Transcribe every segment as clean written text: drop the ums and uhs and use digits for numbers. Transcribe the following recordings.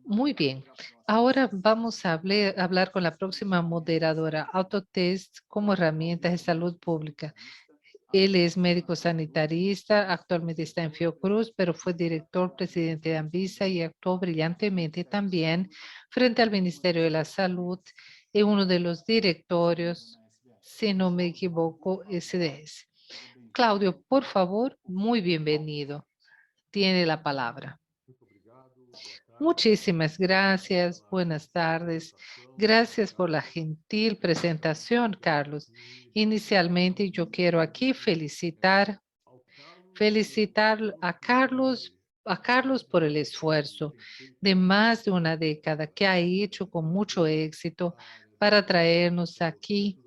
Muy bien. Ahora vamos a hablar con la próxima moderadora, Autotest como herramientas de salud pública. Él es médico sanitarista, actualmente está en Fiocruz, pero fue director presidente de Anvisa y actuó brillantemente también frente al Ministerio de la Salud en uno de los directorios, si no me equivoco, SDS. Claudio, por favor, muy bienvenido. Tiene la palabra. Muchísimas gracias. Buenas tardes. Gracias por la gentil presentación, Carlos. Inicialmente yo quiero aquí felicitar a Carlos por el esfuerzo de más de una década que ha hecho con mucho éxito para traernos aquí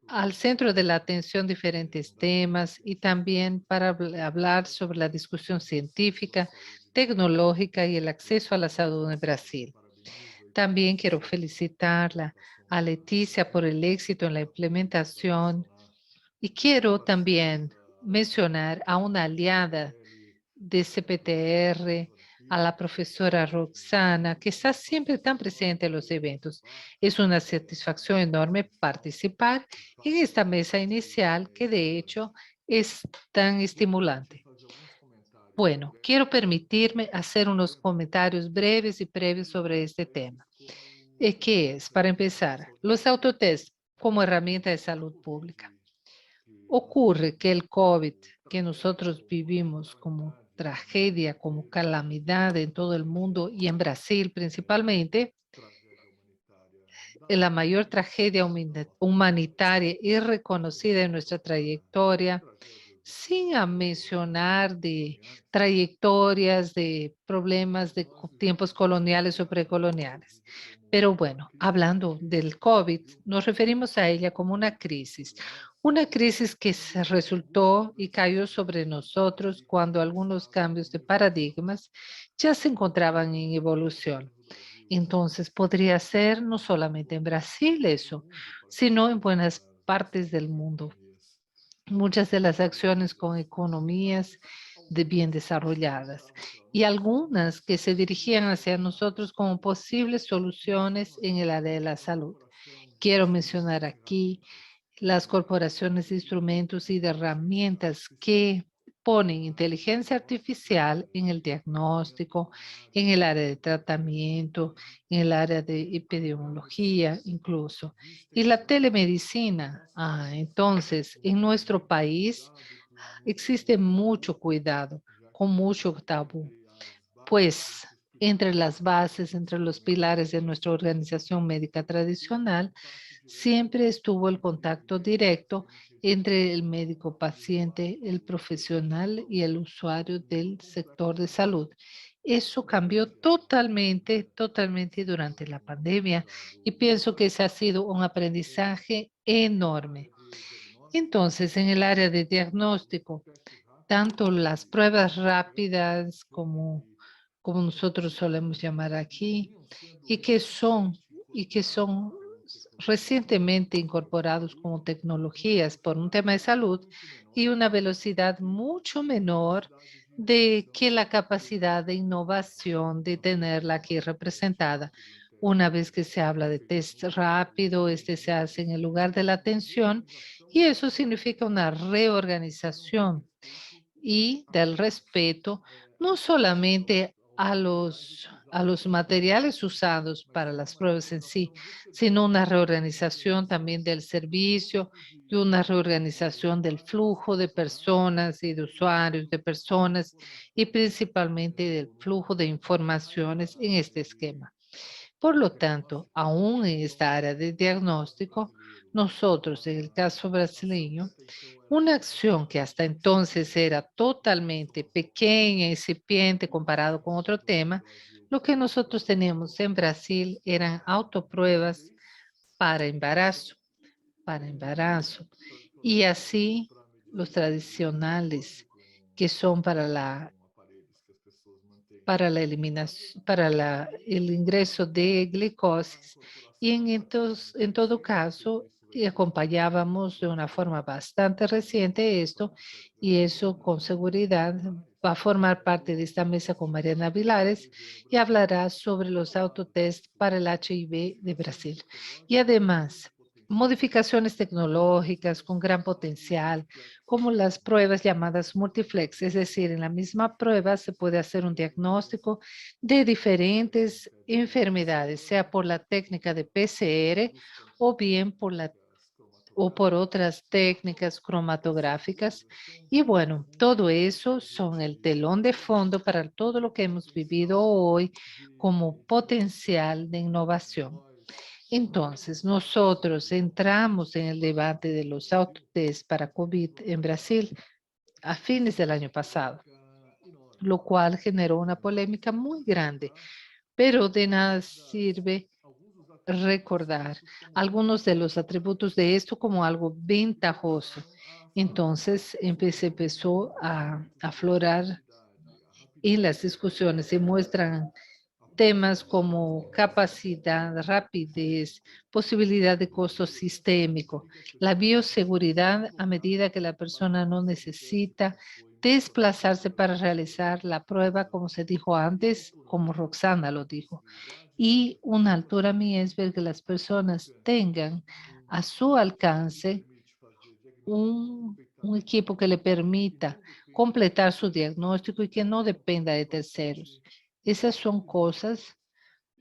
al centro de la atención diferentes temas y también para hablar sobre la discusión científica, tecnológica y el acceso a la salud en Brasil. También quiero felicitarla a Leticia por el éxito en la implementación y quiero también mencionar a una aliada de CPTR, a la profesora Roxana, que está siempre tan presente en los eventos. Es una satisfacción enorme participar en esta mesa inicial que de hecho es tan estimulante. Bueno, quiero permitirme hacer unos comentarios breves y previos sobre este tema. ¿Qué es? Para empezar, los autotest como herramienta de salud pública. Ocurre que el COVID que nosotros vivimos como tragedia, como calamidad en todo el mundo y en Brasil principalmente, la mayor tragedia humanitaria y reconocida en nuestra trayectoria, sin mencionar de trayectorias, de problemas de tiempos coloniales o precoloniales. Pero bueno, hablando del COVID, nos referimos a ella como una crisis que se resultó y cayó sobre nosotros cuando algunos cambios de paradigmas ya se encontraban en evolución. Entonces podría ser no solamente en Brasil eso, sino en buenas partes del mundo. Muchas de las acciones con economías bien desarrolladas y algunas que se dirigían hacia nosotros como posibles soluciones en el área de la salud. Quiero mencionar aquí las corporaciones de instrumentos y de herramientas que ponen inteligencia artificial en el diagnóstico, en el área de tratamiento, en el área de epidemiología incluso. Y la telemedicina. Entonces, en nuestro país existe mucho cuidado, con mucho tabú, pues entre las bases, entre los pilares de nuestra organización médica tradicional, siempre estuvo el contacto directo entre el médico paciente, el profesional y el usuario del sector de salud. Eso cambió totalmente, totalmente durante la pandemia y pienso que ese ha sido un aprendizaje enorme. Entonces, en el área de diagnóstico, tanto las pruebas rápidas como nosotros solemos llamar aquí, y que son recientemente incorporados como tecnologías por un tema de salud y una velocidad mucho menor de que la capacidad de innovación de tenerla aquí representada. Una vez que se habla de test rápido, este se hace en el lugar de la atención y eso significa una reorganización y del respeto no solamente a los materiales usados para las pruebas en sí, sino una reorganización también del servicio y una reorganización del flujo de personas y de usuarios de personas y principalmente del flujo de informaciones en este esquema. Por lo tanto, aún en esta área de diagnóstico, nosotros, en el caso brasileño, una acción que hasta entonces era totalmente pequeña, incipiente comparado con otro tema, lo que nosotros teníamos en Brasil eran autopruebas para embarazo, para embarazo. Y así los tradicionales que son para la eliminación, el ingreso de glicosis. Y en todo caso, y acompañábamos de una forma bastante reciente esto, y eso con seguridad va a formar parte de esta mesa con Mariana Vilares y hablará sobre los autotest para el HIV de Brasil. Y además, modificaciones tecnológicas con gran potencial, como las pruebas llamadas multiplex, es decir, en la misma prueba se puede hacer un diagnóstico de diferentes enfermedades, sea por la técnica de PCR o bien por la o por otras técnicas cromatográficas. Y bueno, todo eso son el telón de fondo para todo lo que hemos vivido hoy como potencial de innovación. Entonces, nosotros entramos en el debate de los autotest para COVID en Brasil a fines del año pasado, lo cual generó una polémica muy grande, pero de nada sirve recordar algunos de los atributos de esto como algo ventajoso. Entonces, empezó a aflorar en las discusiones se muestran temas como capacidad, rapidez, posibilidad de costo sistémico, la bioseguridad a medida que la persona no necesita desplazarse para realizar la prueba, como se dijo antes, como Roxana lo dijo, y una altura Miesberg que las personas tengan a su alcance un equipo que le permita completar su diagnóstico y que no dependa de terceros. Esas son cosas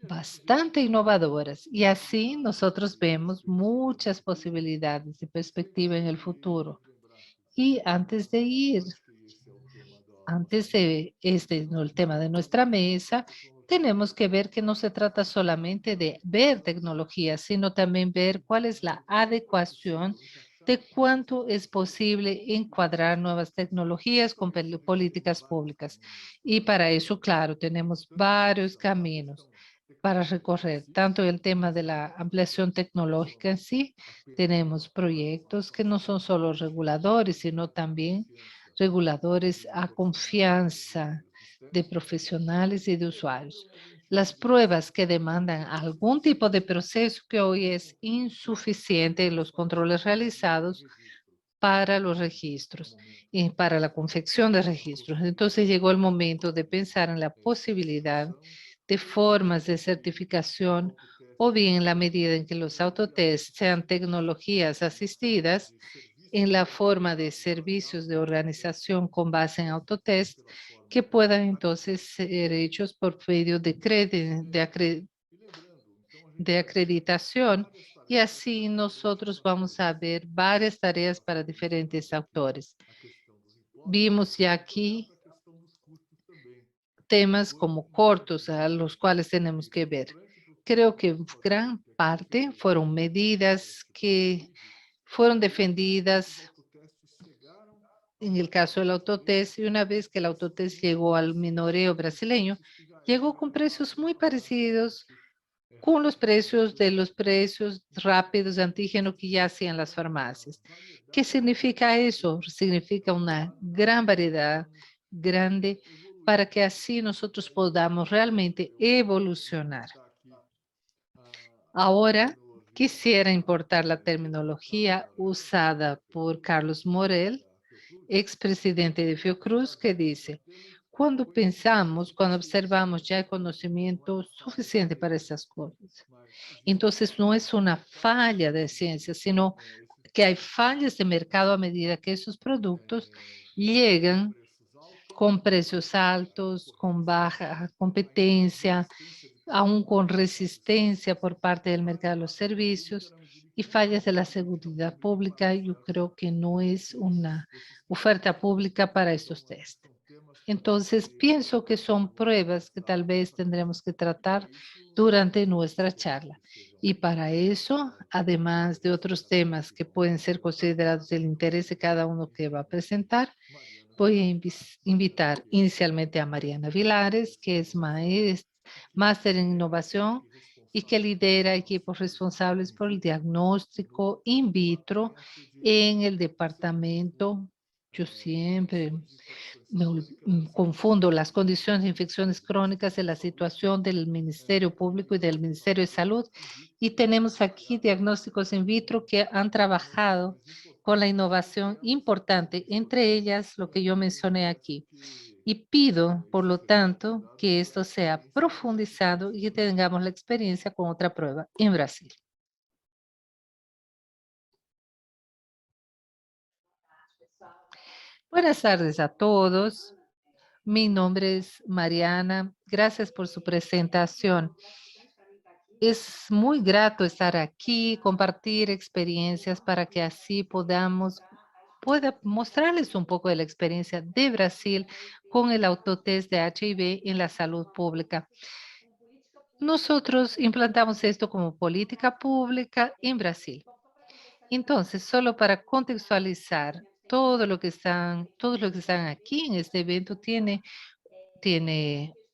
bastante innovadoras y así nosotros vemos muchas posibilidades de perspectiva en el futuro. Y antes de ir, antes de este, no, el tema de nuestra mesa, tenemos que ver que no se trata solamente de ver tecnología, sino también ver cuál es la adecuación de cuánto es posible encuadrar nuevas tecnologías con políticas públicas. Y para eso, claro, tenemos varios caminos para recorrer, tanto el tema de la ampliación tecnológica en sí, tenemos proyectos que no son solo reguladores, sino también reguladores a confianza de profesionales y de usuarios. Las pruebas que demandan algún tipo de proceso que hoy es insuficiente en los controles realizados para los registros y para la confección de registros. Entonces llegó el momento de pensar en la posibilidad de formas de certificación o bien en la medida en que los autotests sean tecnologías asistidas, en la forma de servicios de organización con base en autotest que puedan entonces ser hechos por medio de acreditación y así nosotros vamos a ver varias tareas para diferentes autores. Vimos ya aquí temas como cortos a los cuales tenemos que ver. Creo que gran parte fueron medidas que fueron defendidas en el caso del autotest, y una vez que el autotest llegó al minoreo brasileño, llegó con precios muy parecidos con los precios de los precios rápidos de antígeno que ya hacían las farmacias. ¿Qué significa eso? Significa una gran variedad grande para que así nosotros podamos realmente evolucionar. Ahora, quisiera importar la terminología usada por Carlos Morel, expresidente de Fiocruz, que dice, cuando observamos, ya hay conocimiento suficiente para estas cosas. Entonces, no es una falla de ciencia, sino que hay fallas de mercado a medida que esos productos llegan con precios altos, con baja competencia, aún con resistencia por parte del mercado de los servicios y fallas de la seguridad pública. Yo creo que no es una oferta pública para estos test. Entonces, pienso que son pruebas que tal vez tendremos que tratar durante nuestra charla. Y para eso, además de otros temas que pueden ser considerados del interés de cada uno que va a presentar, voy a invitar inicialmente a Mariana Vilares, que es máster en innovación y que lidera equipos responsables por el diagnóstico in vitro en el departamento Yo siempre confundo las condiciones de infecciones crónicas de la situación del Ministerio Público y del Ministerio de Salud. Y tenemos aquí diagnósticos in vitro que han trabajado con la innovación importante, entre ellas lo que yo mencioné aquí. Y pido, por lo tanto, que esto sea profundizado y que tengamos la experiencia con otra prueba en Brasil. Buenas tardes a todos. Mi nombre es Mariana. Gracias por su presentación. Es muy grato estar aquí, compartir experiencias para que así pueda mostrarles un poco de la experiencia de Brasil con el autotest de HIV en la salud pública. Nosotros implantamos esto como política pública en Brasil. Entonces, solo para contextualizar, todos los que están aquí en este evento tiene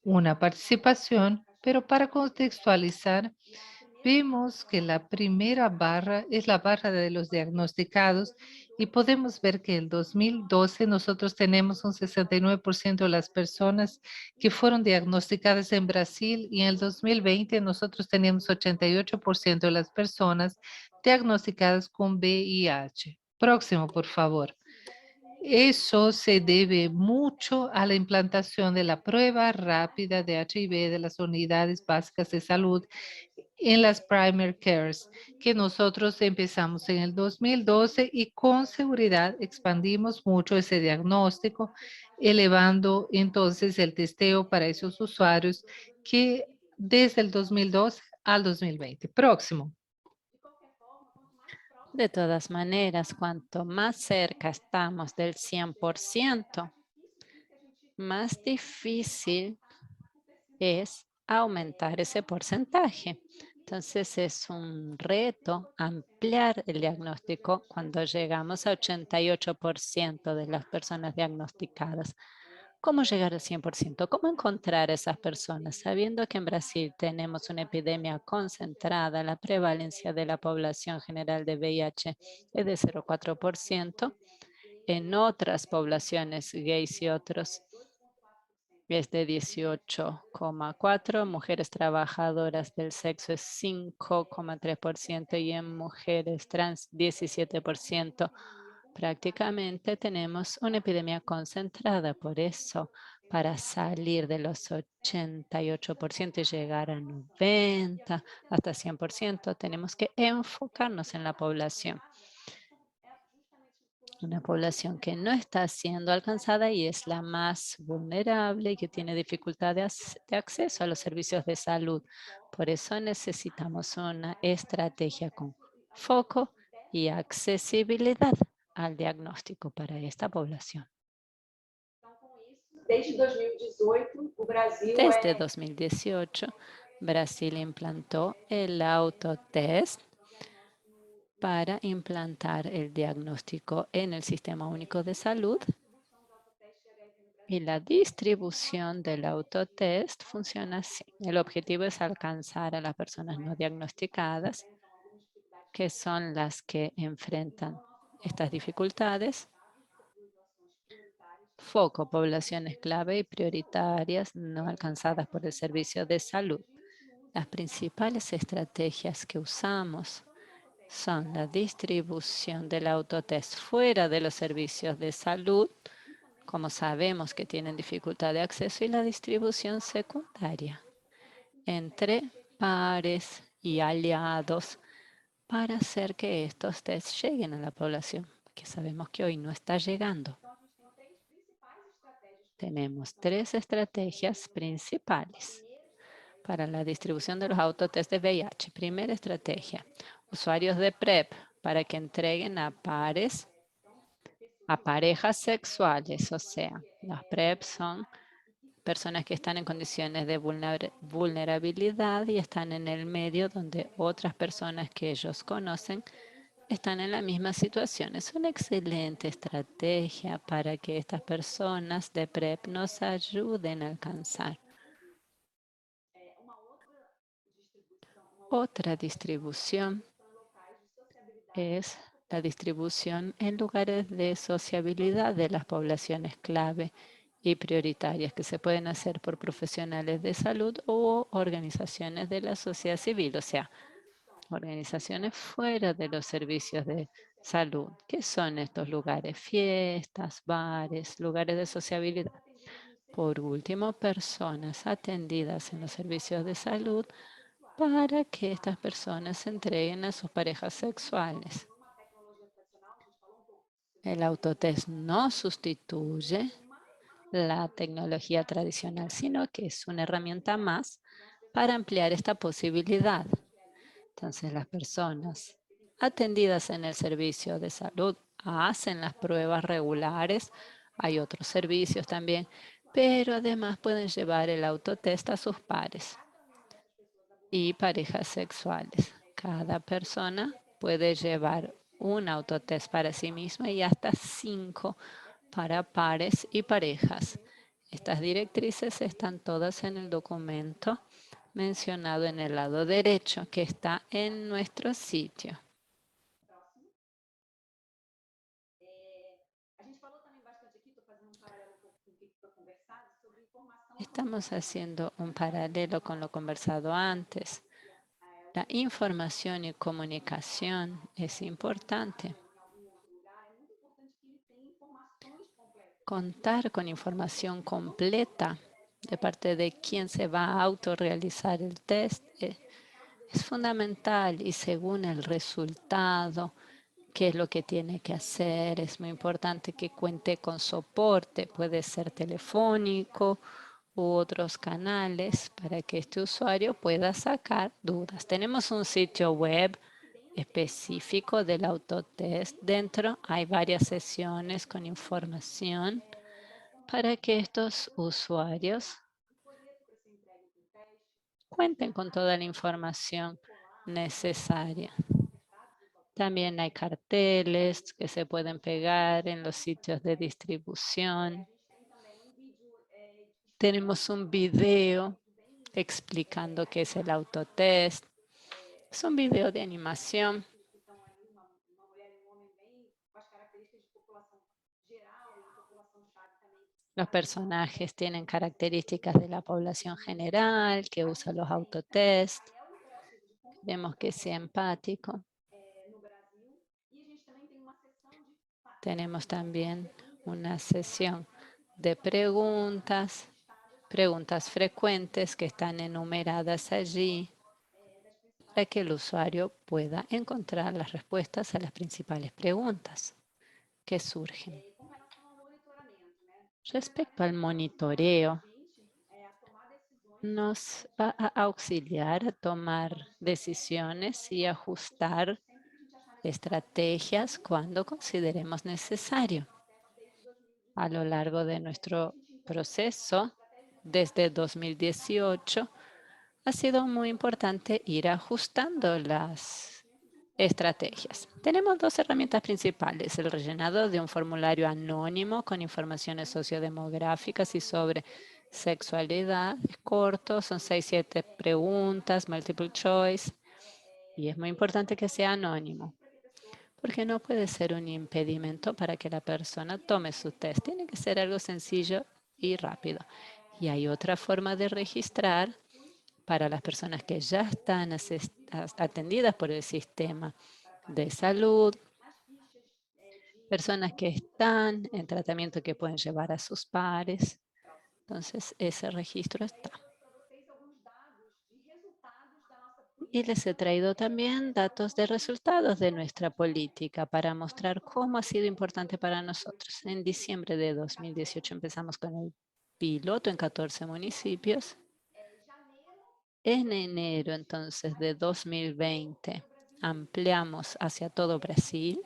una participación, pero para contextualizar, vemos que la primera barra es la barra de los diagnosticados y podemos ver que en el 2012 nosotros tenemos un 69% de las personas que fueron diagnosticadas en Brasil y en el 2020 nosotros teníamos 88% de las personas diagnosticadas con VIH. Próximo, por favor. Eso se debe mucho a la implantación de la prueba rápida de HIV de las unidades básicas de salud en las primary cares, que nosotros empezamos en el 2012 y con seguridad expandimos mucho ese diagnóstico, elevando entonces el testeo para esos usuarios que desde el 2012 al 2020. Próximo. De todas maneras, cuanto más cerca estamos del 100%, más difícil es aumentar ese porcentaje. Entonces es un reto ampliar el diagnóstico cuando llegamos a 88% de las personas diagnosticadas. ¿Cómo llegar al 100%? ¿Cómo encontrar a esas personas? Sabiendo que en Brasil tenemos una epidemia concentrada, la prevalencia de la población general de VIH es de 0,4%, en otras poblaciones gays y otros es de 18,4%, mujeres trabajadoras del sexo es 5,3% y en mujeres trans 17%. Prácticamente tenemos una epidemia concentrada, por eso para salir de los 88% y llegar a 90, hasta 100%, tenemos que enfocarnos en la población. Una población que no está siendo alcanzada y es la más vulnerable y que tiene dificultad de acceso a los servicios de salud. Por eso necesitamos una estrategia con foco y accesibilidad al diagnóstico para esta población. Desde 2018, Brasil implantó el autotest para implantar el diagnóstico en el Sistema Único de Salud. Y la distribución del autotest funciona así. El objetivo es alcanzar a las personas no diagnosticadas, que son las que enfrentan estas dificultades. Foco, poblaciones clave y prioritarias no alcanzadas por el servicio de salud. Las principales estrategias que usamos son la distribución del autotest fuera de los servicios de salud, como sabemos que tienen dificultad de acceso, y la distribución secundaria entre pares y aliados para hacer que estos tests lleguen a la población, que sabemos que hoy no está llegando. Tenemos tres estrategias principales para la distribución de los autotest de VIH. Primera estrategia, usuarios de PrEP para que entreguen a pares, a parejas sexuales, o sea, las PrEP son personas que están en condiciones de vulnerabilidad y están en el medio donde otras personas que ellos conocen están en la misma situación. Es una excelente estrategia para que estas personas de PrEP nos ayuden a alcanzar. Otra distribución es la distribución en lugares de sociabilidad de las poblaciones clave y prioritarias que se pueden hacer por profesionales de salud o organizaciones de la sociedad civil, o sea, organizaciones fuera de los servicios de salud. ¿Qué son estos lugares? Fiestas, bares, lugares de sociabilidad. Por último, personas atendidas en los servicios de salud para que estas personas se entreguen a sus parejas sexuales. El autotest no sustituye la tecnología tradicional, sino que es una herramienta más para ampliar esta posibilidad. Entonces, las personas atendidas en el servicio de salud hacen las pruebas regulares. Hay otros servicios también, pero además pueden llevar el autotest a sus pares y parejas sexuales. Cada persona puede llevar un autotest para sí misma y hasta 5 para pares y parejas. Estas directrices están todas en el documento mencionado en el lado derecho que está en nuestro sitio. Estamos haciendo un paralelo con lo conversado antes. La información y comunicación es importante. Contar con información completa de parte de quien se va a autorrealizar el test es fundamental y según el resultado, qué es lo que tiene que hacer. Es muy importante que cuente con soporte, puede ser telefónico u otros canales para que este usuario pueda sacar dudas. Tenemos un sitio web específico del autotest. Dentro hay varias sesiones con información para que estos usuarios cuenten con toda la información necesaria. También hay carteles que se pueden pegar en los sitios de distribución. Tenemos un video explicando qué es el autotest. Es un video de animación. Los personajes tienen características de la población general que usa los autotest. Vemos que sea empático. Tenemos también una sesión de preguntas frecuentes que están enumeradas allí para que el usuario pueda encontrar las respuestas a las principales preguntas que surgen. Respecto al monitoreo, nos va a auxiliar a tomar decisiones y ajustar estrategias cuando consideremos necesario. A lo largo de nuestro proceso, desde 2018, ha sido muy importante ir ajustando las estrategias. Tenemos dos herramientas principales, el rellenado de un formulario anónimo con informaciones sociodemográficas y sobre sexualidad. Es corto, son 6-7 preguntas, multiple choice, y es muy importante que sea anónimo, porque no puede ser un impedimento para que la persona tome su test. Tiene que ser algo sencillo y rápido. Y hay otra forma de registrar para las personas que ya están atendidas por el sistema de salud, personas que están en tratamiento que pueden llevar a sus pares. Entonces, ese registro está. Y les he traído también datos de resultados de nuestra política para mostrar cómo ha sido importante para nosotros. En diciembre de 2018 empezamos con el piloto en 14 municipios. En enero, entonces, de 2020, ampliamos hacia todo Brasil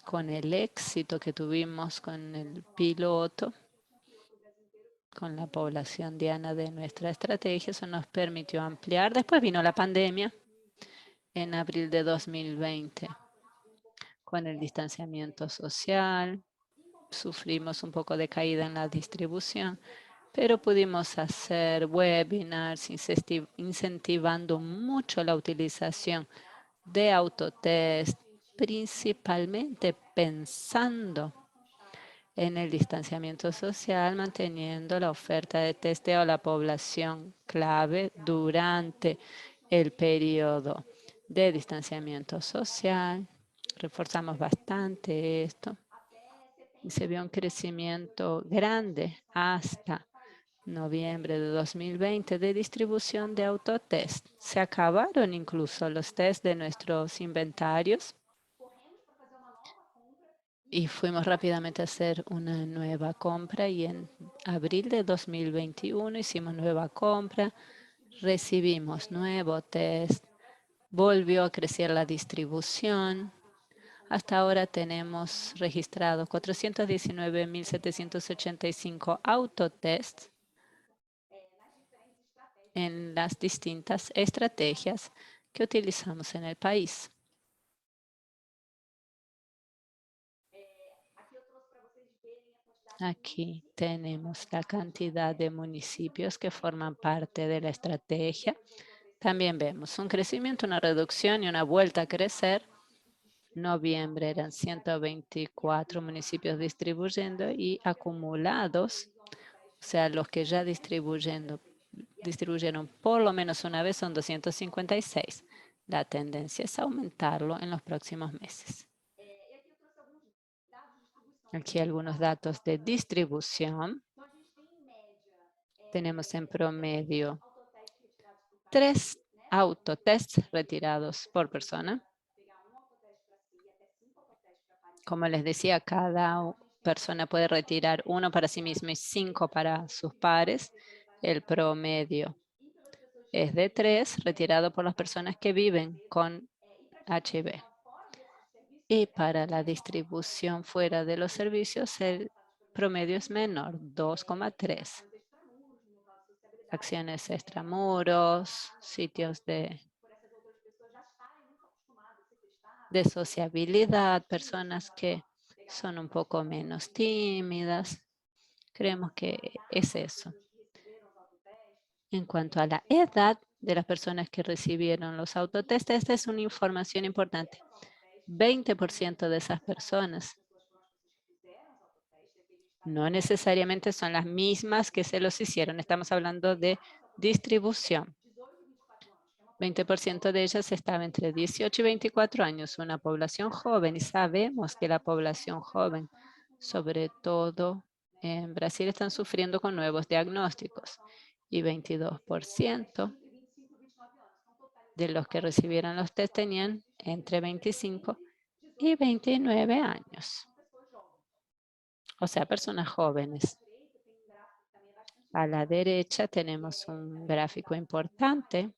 con el éxito que tuvimos con el piloto, con la población diana de nuestra estrategia. Eso nos permitió ampliar. Después vino la pandemia en abril de 2020 con el distanciamiento social. Sufrimos un poco de caída en la distribución, pero pudimos hacer webinars incentivando mucho la utilización de autotest principalmente pensando en el distanciamiento social, manteniendo la oferta de testeo a la población clave durante el periodo de distanciamiento social. Reforzamos bastante esto y se vio un crecimiento grande hasta noviembre de 2020 de distribución de autotest. Se acabaron incluso los test de nuestros inventarios y fuimos rápidamente a hacer una nueva compra y en abril de 2021 hicimos nueva compra, recibimos nuevo test, volvió a crecer la distribución. Hasta ahora tenemos registrados 419.785 autotests en las distintas estrategias que utilizamos en el país. Aquí tenemos la cantidad de municipios que forman parte de la estrategia. También vemos un crecimiento, una reducción y una vuelta a crecer. Noviembre eran 124 municipios distribuyendo y acumulados, o sea, los que ya distribuyeron por lo menos una vez son 256. La tendencia es aumentarlo en los próximos meses. Aquí algunos datos de distribución. Tenemos en promedio 3 autotests retirados por persona. Como les decía, cada persona puede retirar 1 para sí mismo y 5 para sus pares. El promedio es de 3 retirado por las personas que viven con HIV. Y para la distribución fuera de los servicios, el promedio es menor, 2,3. Acciones extramuros, sitios de sociabilidad, personas que son un poco menos tímidas. Creemos que es eso. En cuanto a la edad de las personas que recibieron los autotest, esta es una información importante. 20% de esas personas no necesariamente son las mismas que se los hicieron. Estamos hablando de distribución. 20% de ellas estaba entre 18 y 24 años, una población joven, y sabemos que la población joven, sobre todo en Brasil, están sufriendo con nuevos diagnósticos, y 22% de los que recibieron los test tenían entre 25 y 29 años, o sea, personas jóvenes. A la derecha tenemos un gráfico importante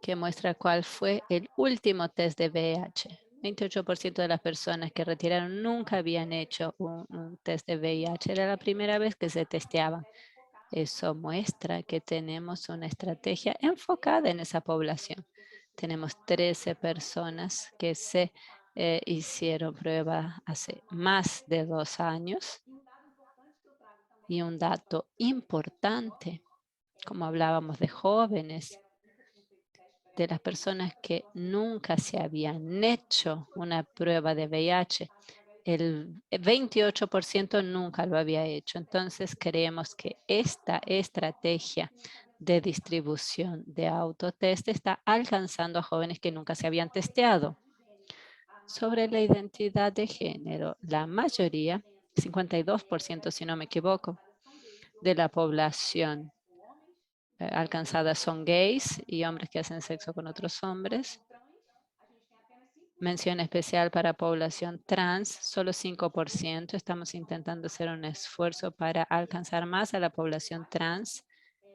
que muestra cuál fue el último test de VIH. 28% de las personas que retiraron nunca habían hecho un test de VIH. Era la primera vez que se testeaban. Eso muestra que tenemos una estrategia enfocada en esa población. Tenemos 13 personas que se hicieron prueba hace más de 2 años. Y un dato importante, como hablábamos de jóvenes, de las personas que nunca se habían hecho una prueba de VIH, el 28% nunca lo había hecho. Entonces, creemos que esta estrategia de distribución de autotest está alcanzando a jóvenes que nunca se habían testeado. Sobre la identidad de género, la mayoría, 52% si no me equivoco, de la población alcanzada son gays y hombres que hacen sexo con otros hombres. Mención especial para población trans, solo 5%. Estamos intentando hacer un esfuerzo para alcanzar más a la población trans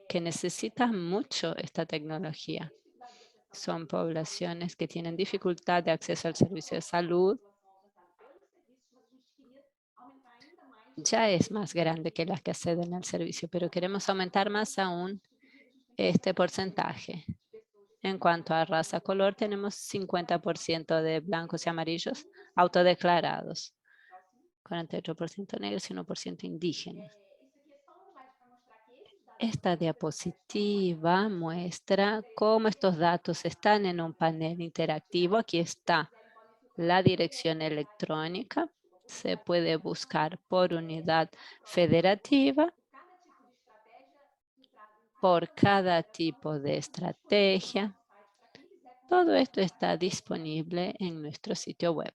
que necesita mucho esta tecnología. Son poblaciones que tienen dificultad de acceso al servicio de salud. Ya es más grande que las que acceden al servicio, pero queremos aumentar más aún este porcentaje. En cuanto a raza color, tenemos 50% de blancos y amarillos autodeclarados, 48% negros y 1% indígenas. Esta diapositiva muestra cómo estos datos están en un panel interactivo. Aquí está la dirección electrónica. Se puede buscar por unidad federativa, por cada tipo de estrategia. Todo esto está disponible en nuestro sitio web.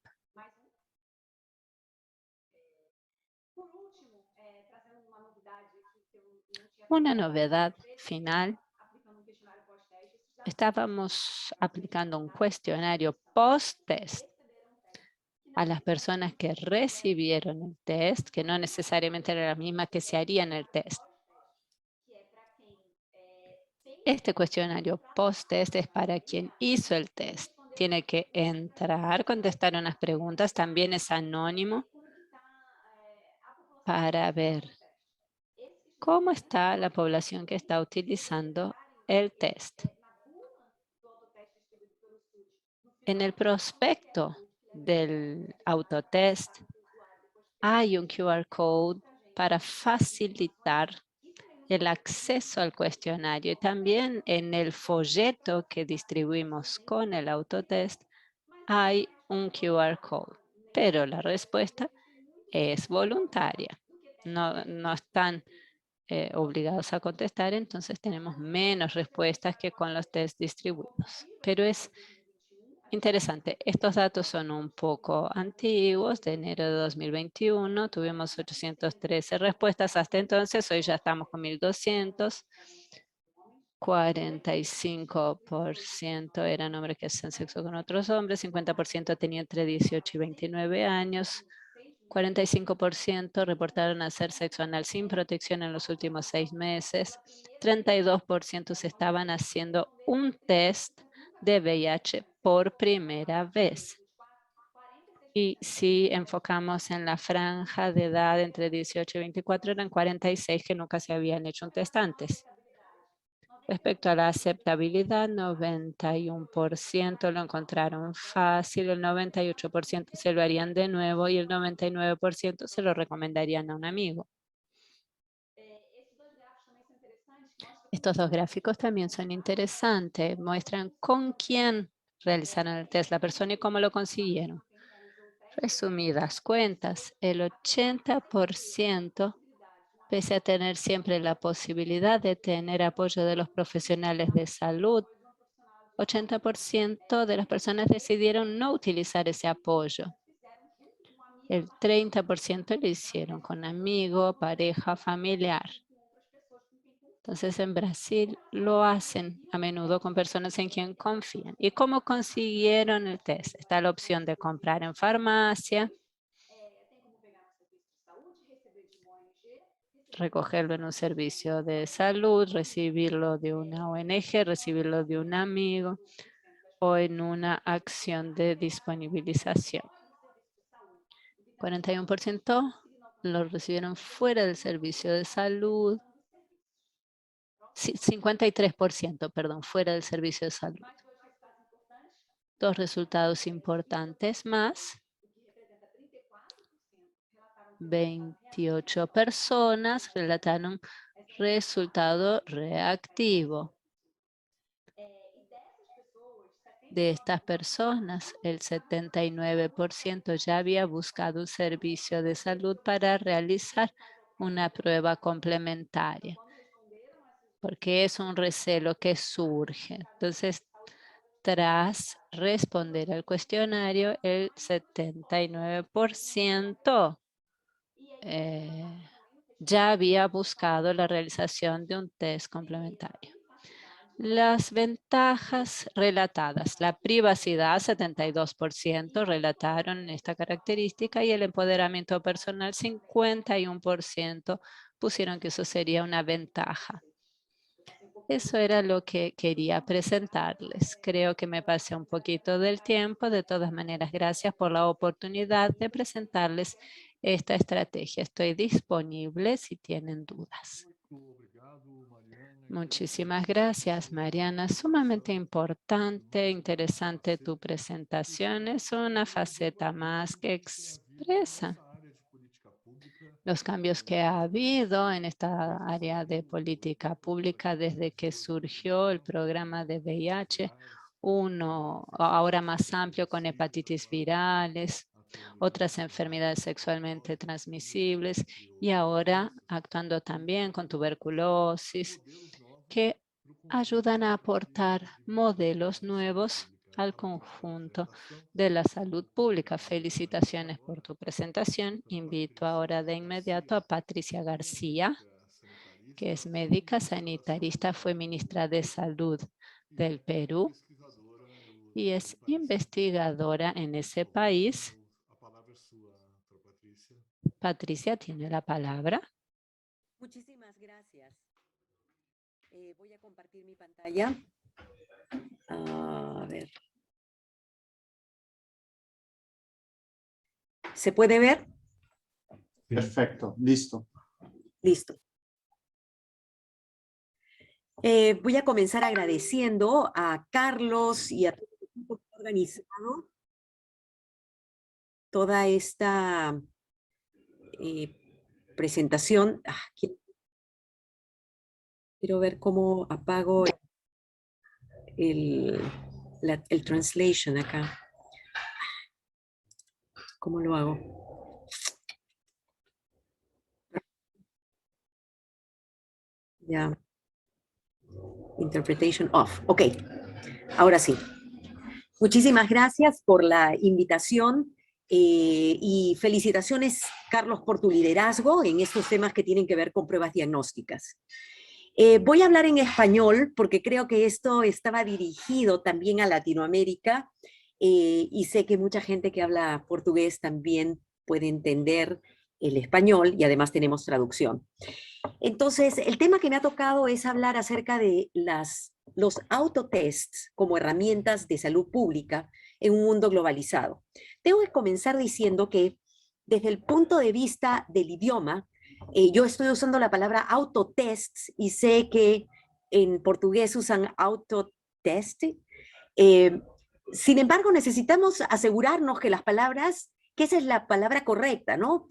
Una novedad final. Estábamos aplicando un cuestionario post-test a las personas que recibieron el test, que no necesariamente era la misma que se haría en el test. Este cuestionario post-test es para quien hizo el test. Tiene que entrar, contestar unas preguntas, también es anónimo, para ver cómo está la población que está utilizando el test. En el prospecto del autotest hay un QR code para facilitar el acceso al cuestionario, y también en el folleto que distribuimos con el autotest hay un QR code, pero la respuesta es voluntaria. No están obligados a contestar, entonces tenemos menos respuestas que con los test distribuidos. Pero es interesante. Estos datos son un poco antiguos, de enero de 2021. Tuvimos 813 respuestas hasta entonces. Hoy ya estamos con 1200. 45% eran hombres que hacían sexo con otros hombres. 50% tenían entre 18 y 29 años. 45% reportaron hacer sexo anal sin protección en los últimos 6 meses. 32% se estaban haciendo un test de VIH por primera vez. Y si enfocamos en la franja de edad entre 18 y 24, eran 46 que nunca se habían hecho un test antes. Respecto a la aceptabilidad, 91% lo encontraron fácil, el 98% se lo harían de nuevo y el 99% se lo recomendarían a un amigo. Estos dos gráficos también son interesantes. Muestran con quién realizaron el test, la persona y cómo lo consiguieron. Resumidas cuentas, el 80%, pese a tener siempre la posibilidad de tener apoyo de los profesionales de salud, 80% de las personas decidieron no utilizar ese apoyo. El 30% lo hicieron con amigo, pareja, familiar. Entonces en Brasil lo hacen a menudo con personas en quien confían. ¿Y cómo consiguieron el test? Está la opción de comprar en farmacia, recogerlo en un servicio de salud, recibirlo de una ONG, recibirlo de un amigo o en una acción de disponibilización. 41% lo recibieron fuera del servicio de salud. 53%, perdón, fuera del servicio de salud. Dos resultados importantes más. 28 personas relataron resultado reactivo. De estas personas, el 79% ya había buscado un servicio de salud para realizar una prueba complementaria, porque es un recelo que surge. Entonces, tras responder al cuestionario, el 79% ya había buscado la realización de un test complementario. Las ventajas relatadas. La privacidad, 72% relataron esta característica, y el empoderamiento personal, 51% pusieron que eso sería una ventaja. Eso era lo que quería presentarles. Creo que me pasé un poquito del tiempo. De todas maneras, gracias por la oportunidad de presentarles esta estrategia. Estoy disponible si tienen dudas. Muchísimas gracias, Mariana. Sumamente importante, interesante tu presentación. Es una faceta más que expresa los cambios que ha habido en esta área de política pública desde que surgió el programa de VIH, uno ahora más amplio con hepatitis virales, otras enfermedades sexualmente transmisibles y ahora actuando también con tuberculosis, que ayudan a aportar modelos nuevos al conjunto de la salud pública. Felicitaciones por tu presentación. Invito ahora de inmediato a Patricia García, que es médica sanitarista, fue ministra de Salud del Perú y es investigadora en ese país. Patricia tiene la palabra. Muchísimas gracias. Voy a compartir mi pantalla. A ver. ¿Se puede ver? Perfecto, listo. Listo. Voy a comenzar agradeciendo a Carlos y a todo el equipo que ha organizado toda esta presentación. Quiero ver cómo apago el translation acá. ¿Cómo lo hago? Ya. Interpretation off. Ok. Ahora sí. Muchísimas gracias por la invitación y felicitaciones, Carlos, por tu liderazgo en estos temas que tienen que ver con pruebas diagnósticas. Voy a hablar en español porque creo que esto estaba dirigido también a Latinoamérica y sé que mucha gente que habla portugués también puede entender el español y además tenemos traducción. Entonces, el tema que me ha tocado es hablar acerca de los autotests como herramientas de salud pública en un mundo globalizado. Tengo que comenzar diciendo que desde el punto de vista del idioma, yo estoy usando la palabra autotests y sé que en portugués usan autotest. Sin embargo, necesitamos asegurarnos que las palabras, que esa es la palabra correcta, ¿no?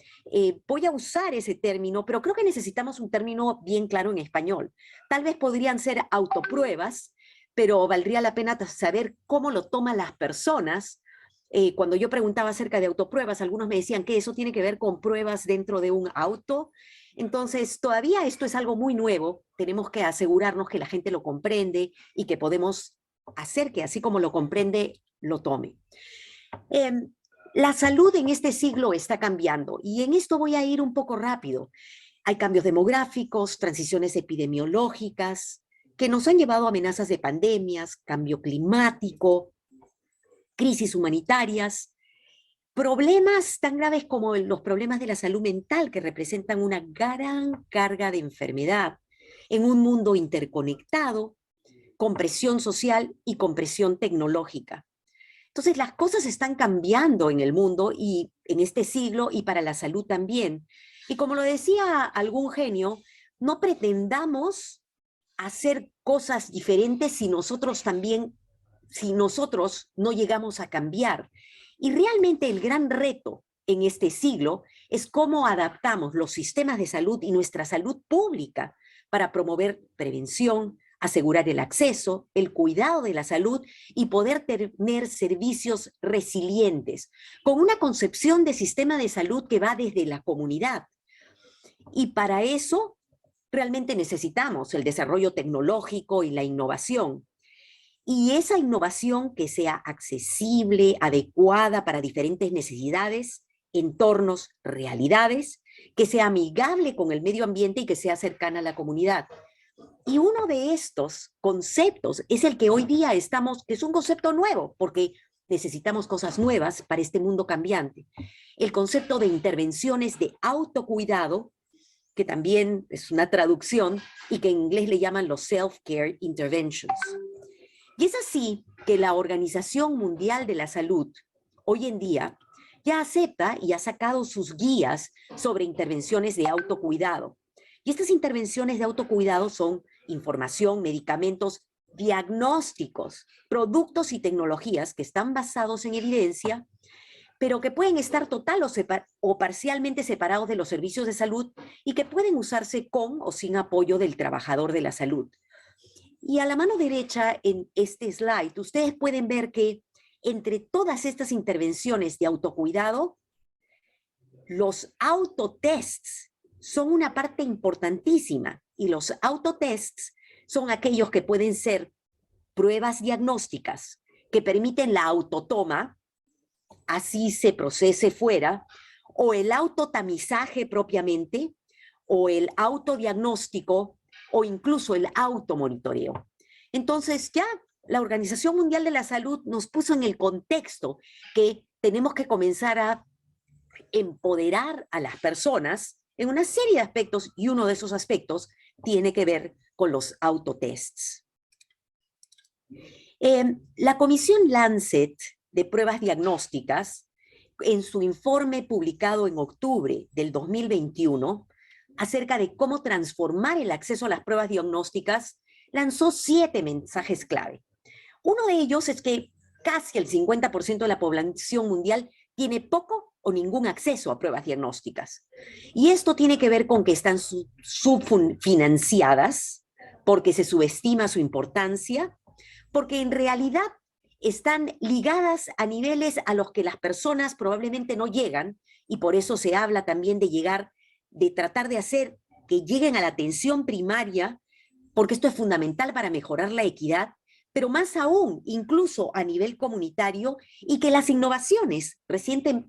Voy a usar ese término, pero creo que necesitamos un término bien claro en español. Tal vez podrían ser autopruebas, pero valdría la pena saber cómo lo toman las personas. Cuando yo preguntaba acerca de autopruebas, algunos me decían que eso tiene que ver con pruebas dentro de un auto. Entonces, todavía esto es algo muy nuevo. Tenemos que asegurarnos que la gente lo comprende y que podemos hacer que así como lo comprende, lo tome. La salud en este siglo está cambiando y en esto voy a ir un poco rápido. Hay cambios demográficos, transiciones epidemiológicas que nos han llevado a amenazas de pandemias, cambio climático, crisis humanitarias, problemas tan graves como los problemas de la salud mental que representan una gran carga de enfermedad en un mundo interconectado, con presión social y con presión tecnológica. Entonces, las cosas están cambiando en el mundo y en este siglo y para la salud también. Y como lo decía algún genio, no pretendamos hacer cosas diferentes si nosotros no llegamos a cambiar. Y realmente el gran reto en este siglo es cómo adaptamos los sistemas de salud y nuestra salud pública para promover prevención, asegurar el acceso, el cuidado de la salud y poder tener servicios resilientes, con una concepción de sistema de salud que va desde la comunidad. Y para eso realmente necesitamos el desarrollo tecnológico y la innovación. Y esa innovación que sea accesible, adecuada para diferentes necesidades, entornos, realidades, que sea amigable con el medio ambiente y que sea cercana a la comunidad. Y uno de estos conceptos es el que hoy día que es un concepto nuevo, porque necesitamos cosas nuevas para este mundo cambiante. El concepto de intervenciones de autocuidado, que también es una traducción y que en inglés le llaman los self-care interventions. Y es así que la Organización Mundial de la Salud hoy en día ya acepta y ha sacado sus guías sobre intervenciones de autocuidado. Y estas intervenciones de autocuidado son información, medicamentos, diagnósticos, productos y tecnologías que están basados en evidencia pero que pueden estar total o parcialmente separados de los servicios de salud y que pueden usarse con o sin apoyo del trabajador de la salud. Y a la mano derecha en este slide, ustedes pueden ver que entre todas estas intervenciones de autocuidado, los autotests son una parte importantísima, y los autotests son aquellos que pueden ser pruebas diagnósticas que permiten la autotoma, así se procese fuera, o el autotamizaje propiamente, o el autodiagnóstico, o incluso el automonitoreo. Entonces ya la Organización Mundial de la Salud nos puso en el contexto que tenemos que comenzar a empoderar a las personas en una serie de aspectos, y uno de esos aspectos tiene que ver con los autotests. La Comisión Lancet de Pruebas Diagnósticas, en su informe publicado en octubre del 2021, acerca de cómo transformar el acceso a las pruebas diagnósticas, lanzó 7 mensajes clave. Uno de ellos es que casi el 50% de la población mundial tiene poco o ningún acceso a pruebas diagnósticas. Y esto tiene que ver con que están subfinanciadas, porque se subestima su importancia, porque en realidad están ligadas a niveles a los que las personas probablemente no llegan, y por eso se habla también de tratar de hacer que lleguen a la atención primaria, porque esto es fundamental para mejorar la equidad, pero más aún, incluso a nivel comunitario, y que las innovaciones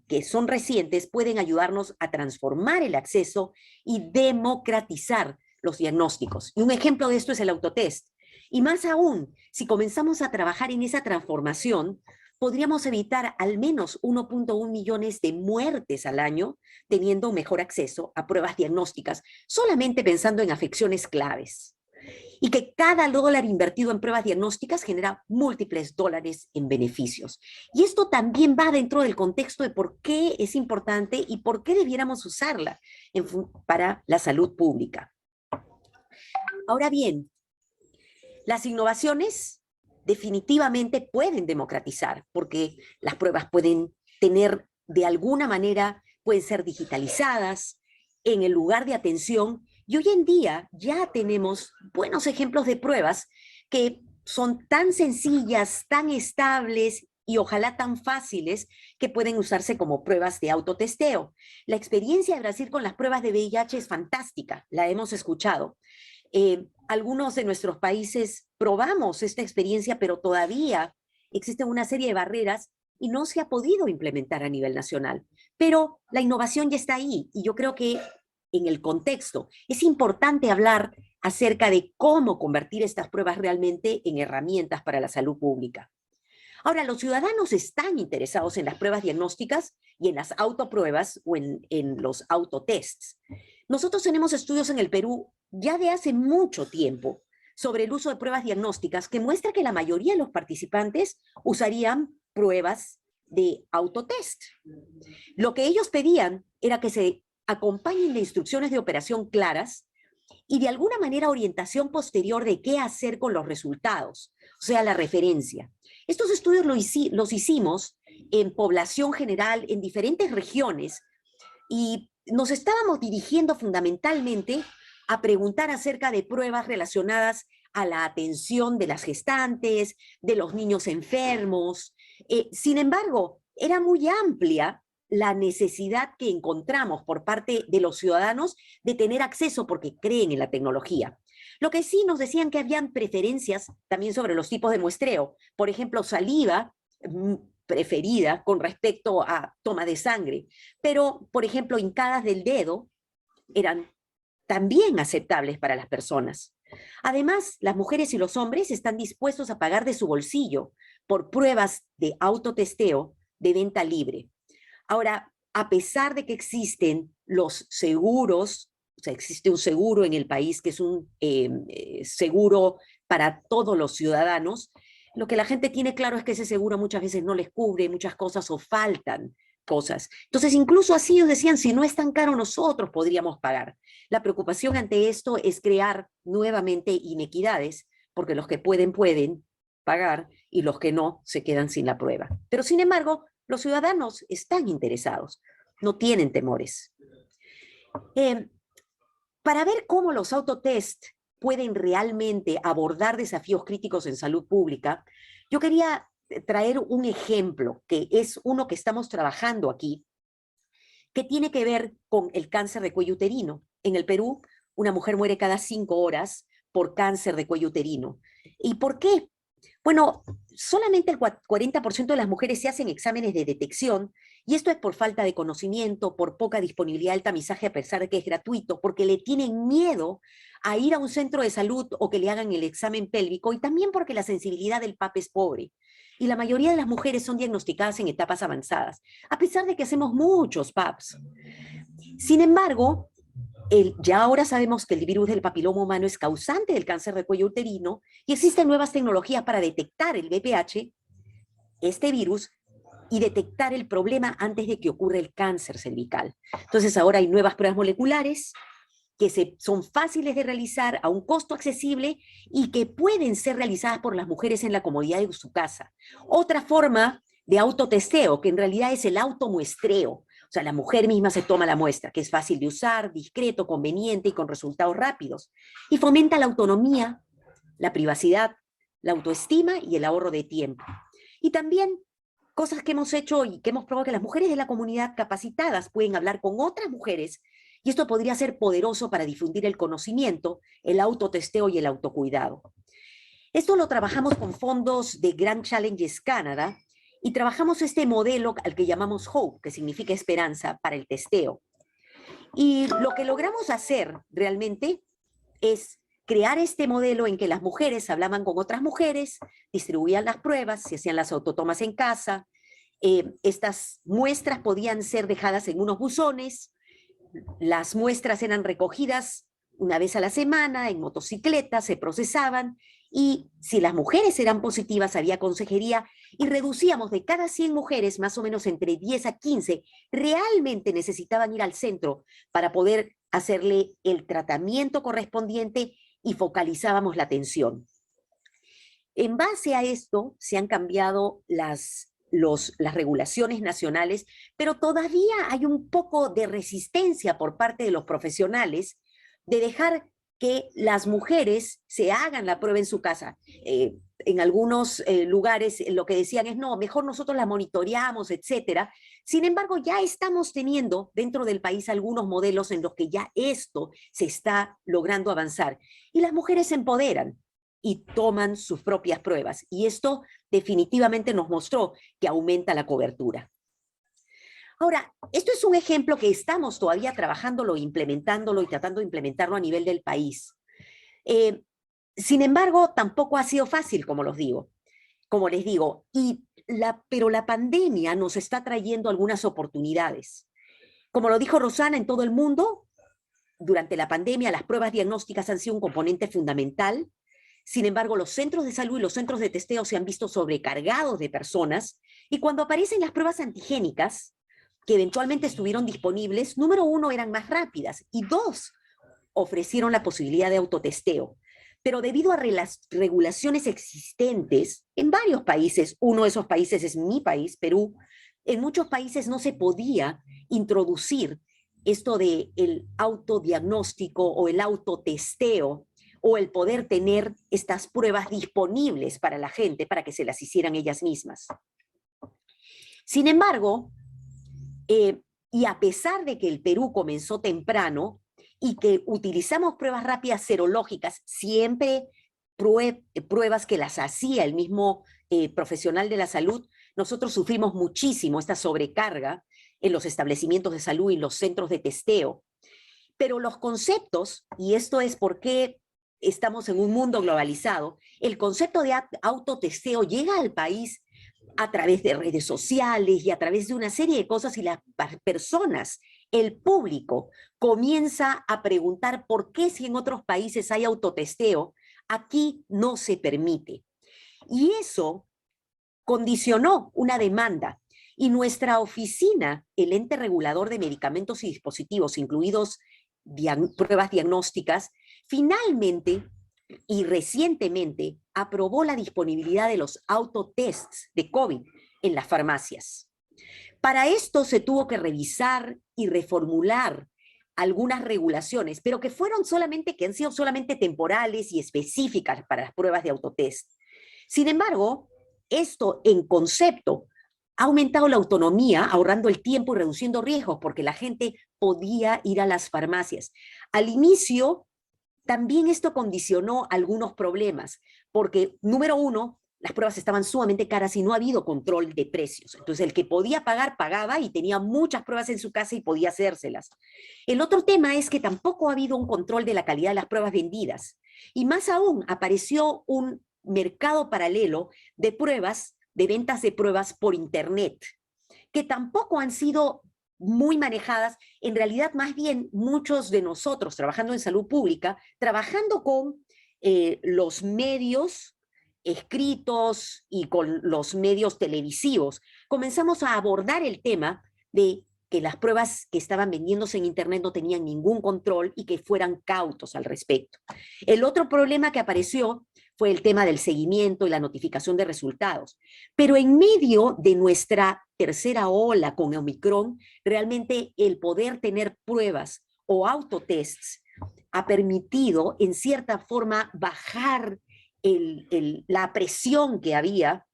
que son recientes pueden ayudarnos a transformar el acceso y democratizar los diagnósticos. Y un ejemplo de esto es el autotest. Y más aún, si comenzamos a trabajar en esa transformación, podríamos evitar al menos 1.1 millones de muertes al año teniendo un mejor acceso a pruebas diagnósticas, solamente pensando en afecciones claves. Y que cada dólar invertido en pruebas diagnósticas genera múltiples dólares en beneficios. Y esto también va dentro del contexto de por qué es importante y por qué debiéramos usarla para la salud pública. Ahora bien, las innovaciones definitivamente pueden democratizar, porque las pruebas pueden tener, de alguna manera, pueden ser digitalizadas en el lugar de atención. Y hoy en día ya tenemos buenos ejemplos de pruebas que son tan sencillas, tan estables y ojalá tan fáciles que pueden usarse como pruebas de autotesteo. La experiencia de Brasil con las pruebas de VIH es fantástica, la hemos escuchado. Algunos de nuestros países probamos esta experiencia, pero todavía existen una serie de barreras y no se ha podido implementar a nivel nacional. Pero la innovación ya está ahí, y yo creo que en el contexto es importante hablar acerca de cómo convertir estas pruebas realmente en herramientas para la salud pública. Ahora, los ciudadanos están interesados en las pruebas diagnósticas y en las autopruebas o en los autotests. Nosotros tenemos estudios en el Perú ya de hace mucho tiempo sobre el uso de pruebas diagnósticas que muestra que la mayoría de los participantes usarían pruebas de autotest. Lo que ellos pedían era que se acompañen de instrucciones de operación claras y de alguna manera orientación posterior de qué hacer con los resultados, o sea, la referencia. Estos estudios los hicimos en población general, en diferentes regiones, y nos estábamos dirigiendo fundamentalmente a preguntar acerca de pruebas relacionadas a la atención de las gestantes, de los niños enfermos. Sin embargo, era muy amplia la necesidad que encontramos por parte de los ciudadanos de tener acceso porque creen en la tecnología. Lo que sí nos decían que habían preferencias también sobre los tipos de muestreo. Por ejemplo, saliva preferida con respecto a toma de sangre. Pero, por ejemplo, hincadas del dedo eran también aceptables para las personas. Además, las mujeres y los hombres están dispuestos a pagar de su bolsillo por pruebas de autotesteo de venta libre. Ahora, a pesar de que existen los seguros, o sea, existe un seguro en el país que es un seguro para todos los ciudadanos, lo que la gente tiene claro es que ese seguro muchas veces no les cubre muchas cosas o faltan cosas. Entonces, incluso así ellos decían, si no es tan caro, nosotros podríamos pagar. La preocupación ante esto es crear nuevamente inequidades, porque los que pueden pagar, y los que no se quedan sin la prueba. Pero sin embargo, los ciudadanos están interesados, no tienen temores. Para ver cómo los autotest pueden realmente abordar desafíos críticos en salud pública, yo quería traer un ejemplo, que es uno que estamos trabajando aquí, que tiene que ver con el cáncer de cuello uterino. En el Perú, una mujer muere cada 5 horas por cáncer de cuello uterino. ¿Y por qué? Bueno, solamente el 40% de las mujeres se hacen exámenes de detección, y esto es por falta de conocimiento, por poca disponibilidad del tamizaje a pesar de que es gratuito, porque le tienen miedo a ir a un centro de salud o que le hagan el examen pélvico, y también porque la sensibilidad del PAP es pobre. Y la mayoría de las mujeres son diagnosticadas en etapas avanzadas, a pesar de que hacemos muchos PAPs. Sin embargo, ya ahora sabemos que el virus del papiloma humano es causante del cáncer de cuello uterino y existen nuevas tecnologías para detectar el VPH, este virus, y detectar el problema antes de que ocurra el cáncer cervical. Entonces ahora hay nuevas pruebas moleculares que son fáciles de realizar a un costo accesible y que pueden ser realizadas por las mujeres en la comodidad de su casa. Otra forma de autotesteo, que en realidad es el automuestreo. O sea, la mujer misma se toma la muestra, que es fácil de usar, discreto, conveniente y con resultados rápidos. Y fomenta la autonomía, la privacidad, la autoestima y el ahorro de tiempo. Y también cosas que hemos hecho y que hemos probado que las mujeres de la comunidad capacitadas pueden hablar con otras mujeres, y esto podría ser poderoso para difundir el conocimiento, el autotesteo y el autocuidado. Esto lo trabajamos con fondos de Grand Challenges Canada, y trabajamos este modelo al que llamamos HOPE, que significa esperanza, para el testeo. Y lo que logramos hacer realmente es crear este modelo en que las mujeres hablaban con otras mujeres, distribuían las pruebas, se hacían las autotomas en casa, estas muestras podían ser dejadas en unos buzones, las muestras eran recogidas una vez a la semana en motocicletas, se procesaban, y si las mujeres eran positivas había consejería, y reducíamos de cada 100 mujeres, más o menos entre 10 a 15, realmente necesitaban ir al centro para poder hacerle el tratamiento correspondiente, y focalizábamos la atención. En base a esto se han cambiado las regulaciones nacionales, pero todavía hay un poco de resistencia por parte de los profesionales de dejar que las mujeres se hagan la prueba en su casa. En algunos lugares lo que decían es, no, mejor nosotros la monitoreamos, etcétera. Sin embargo, ya estamos teniendo dentro del país algunos modelos en los que ya esto se está logrando avanzar. Y las mujeres se empoderan y toman sus propias pruebas. Y esto definitivamente nos mostró que aumenta la cobertura. Ahora, esto es un ejemplo que estamos todavía trabajándolo, implementándolo y tratando de implementarlo a nivel del país. Sin embargo, tampoco ha sido fácil, como les digo. Pero la pandemia nos está trayendo algunas oportunidades. Como lo dijo Rosana, en todo el mundo, durante la pandemia, las pruebas diagnósticas han sido un componente fundamental. Sin embargo, los centros de salud y los centros de testeo se han visto sobrecargados de personas, y cuando aparecen las pruebas antigénicas, que eventualmente estuvieron disponibles, número 1, eran más rápidas, y 2, ofrecieron la posibilidad de autotesteo. Pero debido a las regulaciones existentes en varios países, uno de esos países es mi país, Perú, en muchos países no se podía introducir esto de el autodiagnóstico o el autotesteo, o el poder tener estas pruebas disponibles para la gente, para que se las hicieran ellas mismas. Sin embargo, y a pesar de que el Perú comenzó temprano y que utilizamos pruebas rápidas serológicas, siempre pruebas que las hacía el mismo profesional de la salud, nosotros sufrimos muchísimo esta sobrecarga en los establecimientos de salud y los centros de testeo. Pero los conceptos, y esto es porque estamos en un mundo globalizado, el concepto de autotesteo llega al país a través de redes sociales y a través de una serie de cosas, y las personas, el público, comienza a preguntar por qué, si en otros países hay autotesteo, aquí no se permite. Y eso condicionó una demanda, y nuestra oficina, el ente regulador de medicamentos y dispositivos, incluidos pruebas diagnósticas, finalmente y recientemente aprobó la disponibilidad de los autotests de COVID en las farmacias. Para esto se tuvo que revisar y reformular algunas regulaciones, pero que han sido solamente temporales y específicas para las pruebas de autotest. Sin embargo, esto en concepto ha aumentado la autonomía, ahorrando el tiempo y reduciendo riesgos, porque la gente podía ir a las farmacias. Al inicio, también esto condicionó algunos problemas, porque, número uno, las pruebas estaban sumamente caras y no ha habido control de precios. Entonces, el que podía pagar, pagaba y tenía muchas pruebas en su casa y podía hacérselas. El otro tema es que tampoco ha habido un control de la calidad de las pruebas vendidas. Y más aún, apareció un mercado paralelo de pruebas, de ventas de pruebas por Internet, que tampoco han sido muy manejadas. En realidad, más bien, muchos de nosotros trabajando en salud pública, trabajando con los medios escritos y con los medios televisivos, comenzamos a abordar el tema de que las pruebas que estaban vendiéndose en Internet no tenían ningún control y que fueran cautos al respecto. El otro problema que apareció fue el tema del seguimiento y la notificación de resultados. Pero en medio de nuestra tercera ola con Omicron, realmente el poder tener pruebas o autotests ha permitido, en cierta forma, bajar la presión que había,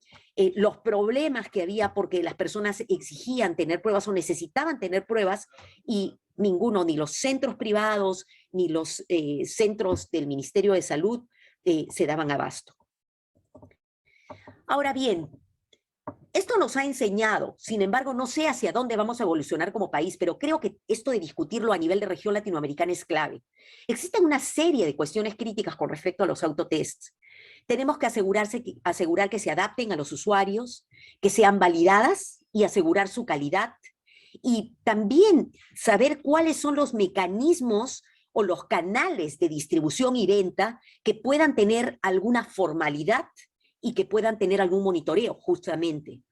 los problemas que había porque las personas exigían tener pruebas o necesitaban tener pruebas y ninguno, ni los centros privados, ni los centros del Ministerio de Salud se daban abasto. Ahora bien, esto nos ha enseñado, sin embargo, no sé hacia dónde vamos a evolucionar como país, pero creo que esto de discutirlo a nivel de región latinoamericana es clave. Existen una serie de cuestiones críticas con respecto a los autotests. Tenemos que asegurar que se adapten a los usuarios, que sean validadas y asegurar su calidad. Y también saber cuáles son los mecanismos o los canales de distribución y venta que puedan tener alguna formalidad y que puedan tener algún monitoreo, justamente.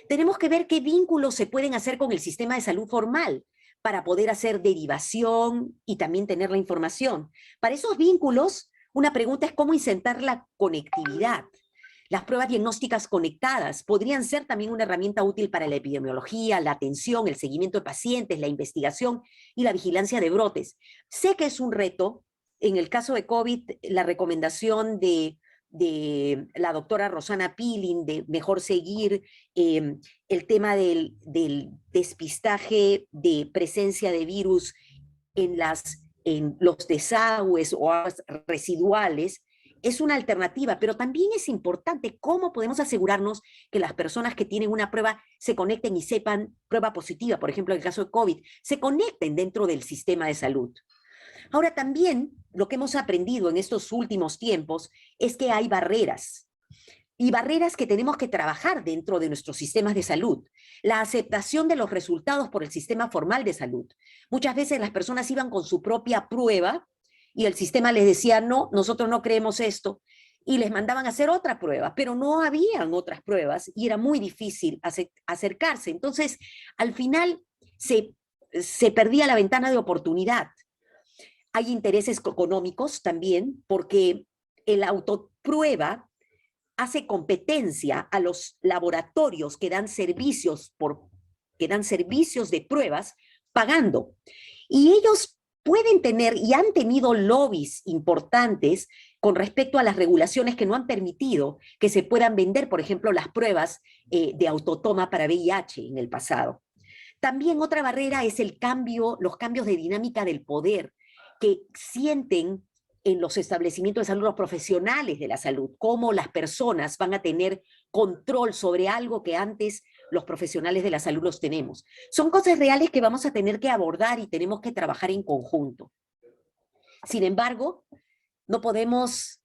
Tenemos que ver qué vínculos se pueden hacer con el sistema de salud formal para poder hacer derivación y también tener la información. Para esos vínculos, una pregunta es cómo insertar la conectividad. Las pruebas diagnósticas conectadas podrían ser también una herramienta útil para la epidemiología, la atención, el seguimiento de pacientes, la investigación y la vigilancia de brotes. Sé que es un reto. En el caso de COVID, la recomendación de la doctora Rosana Pilling de mejor seguir el tema del despistaje de presencia de virus en los desagües o aguas residuales, es una alternativa, pero también es importante cómo podemos asegurarnos que las personas que tienen una prueba se conecten y sepan, prueba positiva, por ejemplo, en el caso de COVID, se conecten dentro del sistema de salud. Ahora también lo que hemos aprendido en estos últimos tiempos es que hay barreras, y barreras que tenemos que trabajar dentro de nuestros sistemas de salud. La aceptación de los resultados por el sistema formal de salud. Muchas veces las personas iban con su propia prueba y el sistema les decía, no, nosotros no creemos esto, y les mandaban a hacer otra prueba, pero no habían otras pruebas y era muy difícil acercarse. Entonces, al final se perdía la ventana de oportunidad. Hay intereses económicos también, porque el autoprueba hace competencia a los laboratorios que dan servicios de pruebas pagando. Y ellos pueden tener y han tenido lobbies importantes con respecto a las regulaciones que no han permitido que se puedan vender, por ejemplo, las pruebas de autotoma para VIH en el pasado. También otra barrera es los cambios de dinámica del poder que sienten en los establecimientos de salud los profesionales de la salud, cómo las personas van a tener control sobre algo que antes los profesionales de la salud los tenemos. Son cosas reales que vamos a tener que abordar y tenemos que trabajar en conjunto. Sin embargo, no podemos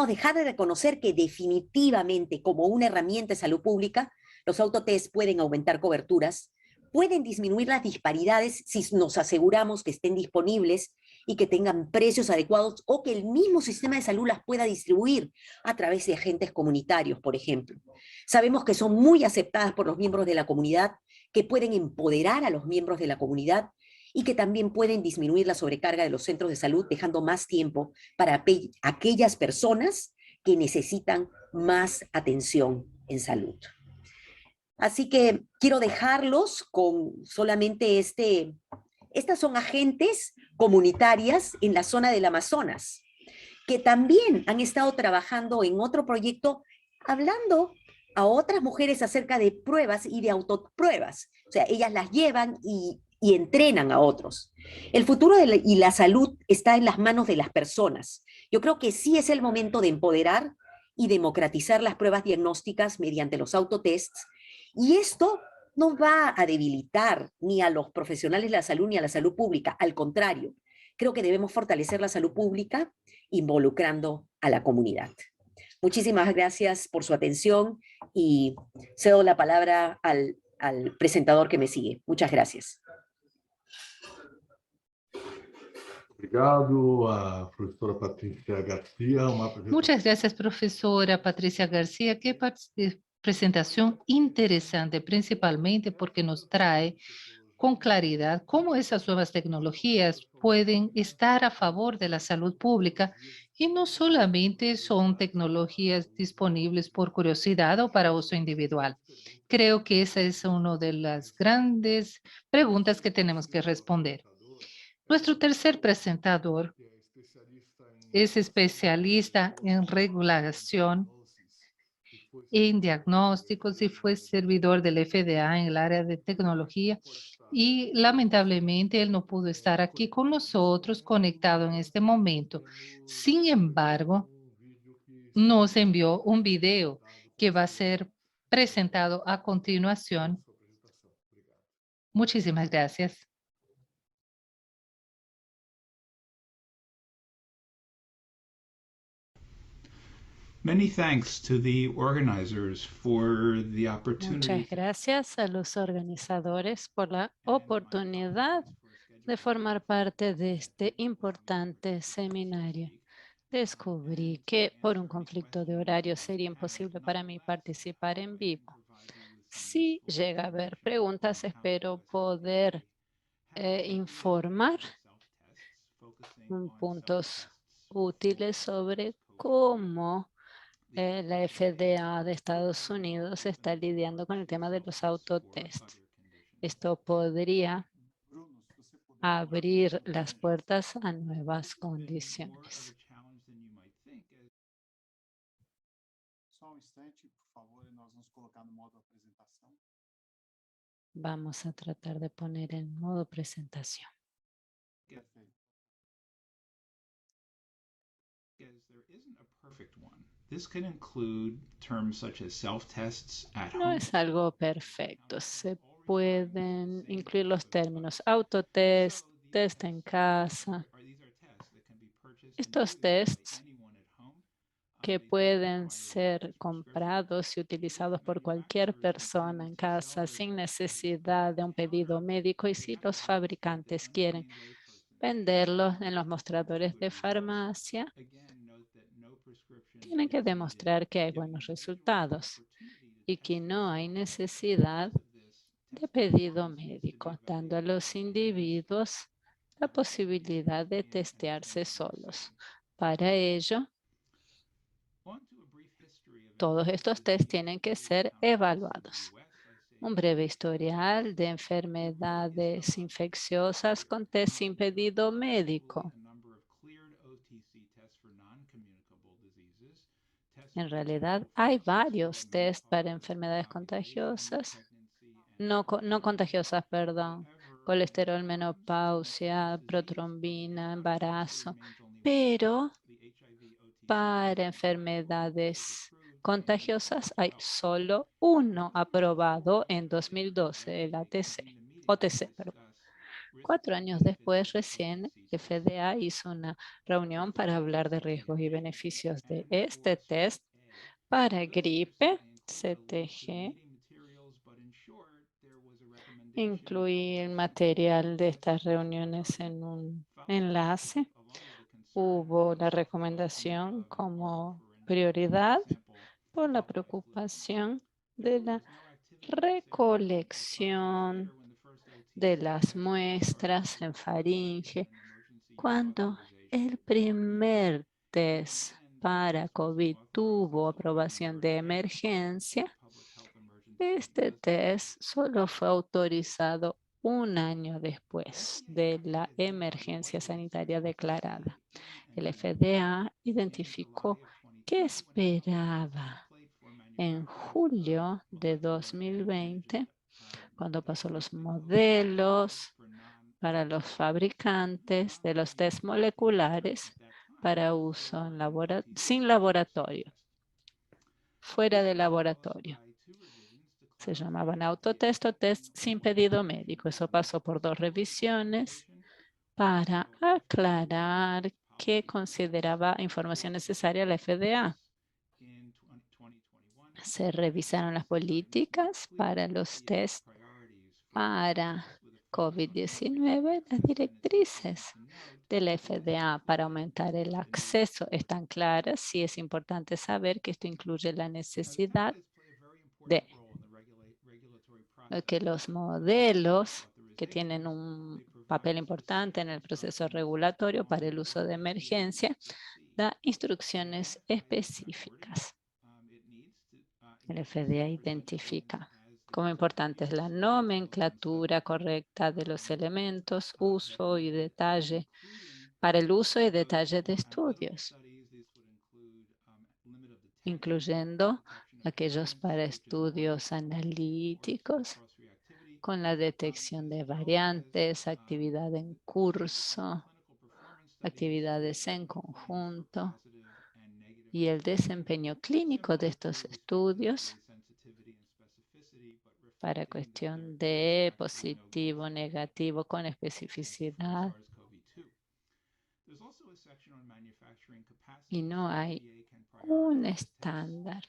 dejar de reconocer que definitivamente, como una herramienta de salud pública, los autotest pueden aumentar coberturas, pueden disminuir las disparidades si nos aseguramos que estén disponibles y que tengan precios adecuados o que el mismo sistema de salud las pueda distribuir a través de agentes comunitarios, por ejemplo. Sabemos que son muy aceptadas por los miembros de la comunidad, que pueden empoderar a los miembros de la comunidad y que también pueden disminuir la sobrecarga de los centros de salud, dejando más tiempo para aquellas personas que necesitan más atención en salud. Así que quiero dejarlos con solamente estas son agentes comunitarias en la zona del Amazonas, que también han estado trabajando en otro proyecto hablando a otras mujeres acerca de pruebas y de autopruebas. O sea, ellas las llevan y entrenan a otros. El futuro y la salud está en las manos de las personas. Yo creo que sí es el momento de empoderar y democratizar las pruebas diagnósticas mediante los autotests. Y esto no va a debilitar ni a los profesionales de la salud ni a la salud pública. Al contrario, creo que debemos fortalecer la salud pública involucrando a la comunidad. Muchísimas gracias por su atención y cedo la palabra al presentador que me sigue. Muchas gracias. Muchas gracias, profesora Patricia García. Qué presentación interesante, principalmente porque nos trae con claridad cómo esas nuevas tecnologías pueden estar a favor de la salud pública y no solamente son tecnologías disponibles por curiosidad o para uso individual. Creo que esa es una de las grandes preguntas que tenemos que responder. Nuestro tercer presentador es especialista en regulación, en diagnósticos y fue servidor del FDA en el área de tecnología y lamentablemente él no pudo estar aquí con nosotros conectado en este momento. Sin embargo, nos envió un video que va a ser presentado a continuación. Muchísimas gracias. Many thanks to the organizers for the opportunity. Muchas gracias a los organizadores por la oportunidad de formar parte de este importante seminario. Descubrí que por un conflicto de horario sería imposible para mí participar en vivo. Si llega a haber preguntas, espero poder informar puntos útiles sobre cómo la FDA de Estados Unidos está lidiando con el tema de los autotests. Esto podría abrir las puertas a nuevas condiciones. Só instante, por favor, e nós vamos colocar no modo apresentação. Vamos a tratar de poner en modo presentación. Perfeito. There isn't a perfect one. This could include terms such as self-tests at No home. es algo perfecto. Se pueden incluir los términos autotest, test en casa. Estos tests que pueden ser comprados y utilizados por cualquier persona en casa sin necesidad de un pedido médico y si los fabricantes quieren venderlos en los mostradores de farmacia, tienen que demostrar que hay buenos resultados y que no hay necesidad de pedido médico, dando a los individuos la posibilidad de testearse solos. Para ello, todos estos test tienen que ser evaluados. Un breve historial de enfermedades infecciosas con test sin pedido médico. En realidad, hay varios test para enfermedades contagiosas, no contagiosas, perdón, colesterol, menopausia, protrombina, embarazo, pero para enfermedades contagiosas hay solo uno aprobado en 2012, el OTC. Perdón. 4 años después, recién, FDA hizo una reunión para hablar de riesgos y beneficios de este test para gripe, CTG. Incluí el material de estas reuniones en un enlace. Hubo la recomendación como prioridad por la preocupación de la recolección de las muestras en faringe. Cuando el primer test para COVID tuvo aprobación de emergencia, este test solo fue autorizado un año después de la emergencia sanitaria declarada. El FDA identificó que esperaba en julio de 2020, cuando pasó los modelos para los fabricantes de los test moleculares para uso en sin laboratorio, fuera de laboratorio. Se llamaban autotest o test sin pedido médico. Eso pasó por 2 revisiones para aclarar que consideraba información necesaria la FDA. Se revisaron las políticas para los test para COVID-19, las directrices de la FDA para aumentar el acceso están claras. Sí es importante saber que esto incluye la necesidad de que los modelos que tienen un papel importante en el proceso regulatorio para el uso de emergencia da instrucciones específicas. El FDA identifica como importante es la nomenclatura correcta de los elementos, uso y detalle para el uso y detalle de estudios, incluyendo aquellos para estudios analíticos, con la detección de variantes, actividad en curso, actividades en conjunto y el desempeño clínico de estos estudios para cuestión de positivo, negativo, con especificidad. Y no hay un estándar.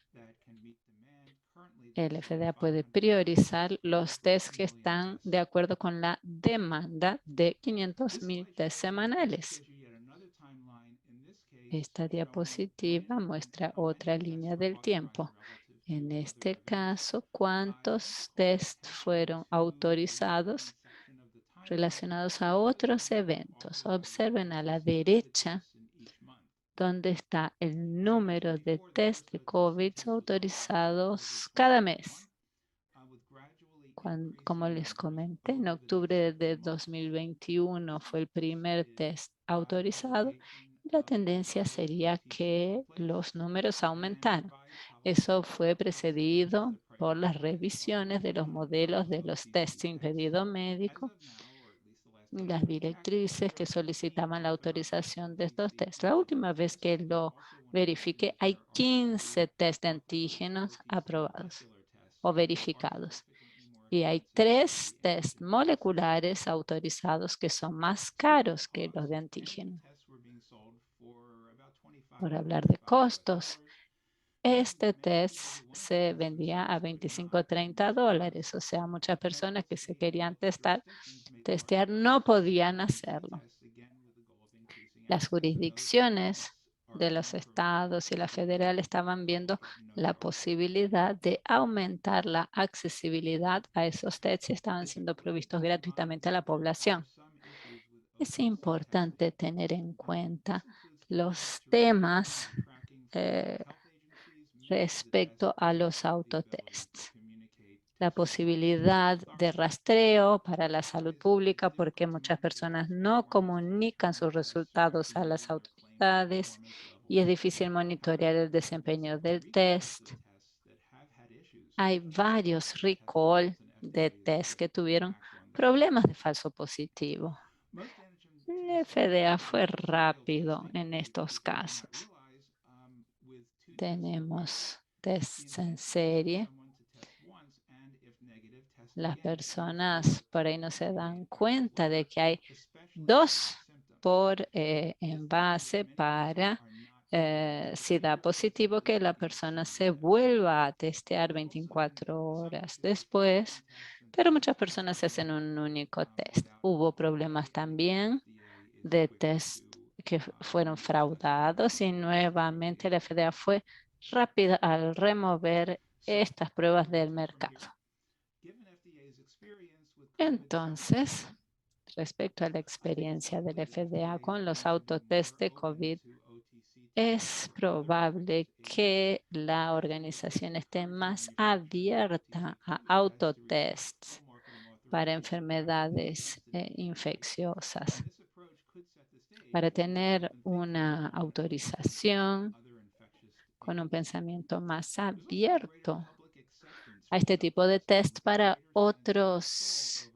El FDA puede priorizar los tests que están de acuerdo con la demanda de 500,000 tests semanales. Esta diapositiva muestra otra línea del tiempo. En este caso, ¿cuántos tests fueron autorizados relacionados a otros eventos? Observen a la derecha donde está el número de test de COVID autorizados cada mes. Como les comenté, en octubre de 2021 fue el primer test autorizado. La tendencia sería que los números aumentaran. Eso fue precedido por las revisiones de los modelos de los tests sin pedido médico y las directrices que solicitaban la autorización de estos tests. La última vez que lo verifiqué, hay 15 test de antígenos aprobados o verificados. Y hay 3 test moleculares autorizados que son más caros que los de antígeno. Por hablar de costos, este test se vendía a $25 o $30. O sea, muchas personas que se querían testear no podían hacerlo. Las jurisdicciones de los estados y la federal estaban viendo la posibilidad de aumentar la accesibilidad a esos tests y estaban siendo provistos gratuitamente a la población. Es importante tener en cuenta los temas respecto a los autotests. La posibilidad de rastreo para la salud pública, porque muchas personas no comunican sus resultados a las autoridades y es difícil monitorear el desempeño del test. Hay varios recall de test que tuvieron problemas de falso positivo. El FDA fue rápido en estos casos. Tenemos tests en serie. Las personas por ahí no se dan cuenta de que hay 2 por envase para si da positivo que la persona se vuelva a testear 24 horas después, pero muchas personas se hacen un único test. Hubo problemas también de test que fueron fraudados y nuevamente la FDA fue rápida al remover estas pruebas del mercado. Entonces, respecto a la experiencia del FDA con los autotest de COVID, es probable que la organización esté más abierta a autotests para enfermedades infecciosas, para tener una autorización con un pensamiento más abierto a este tipo de test para otros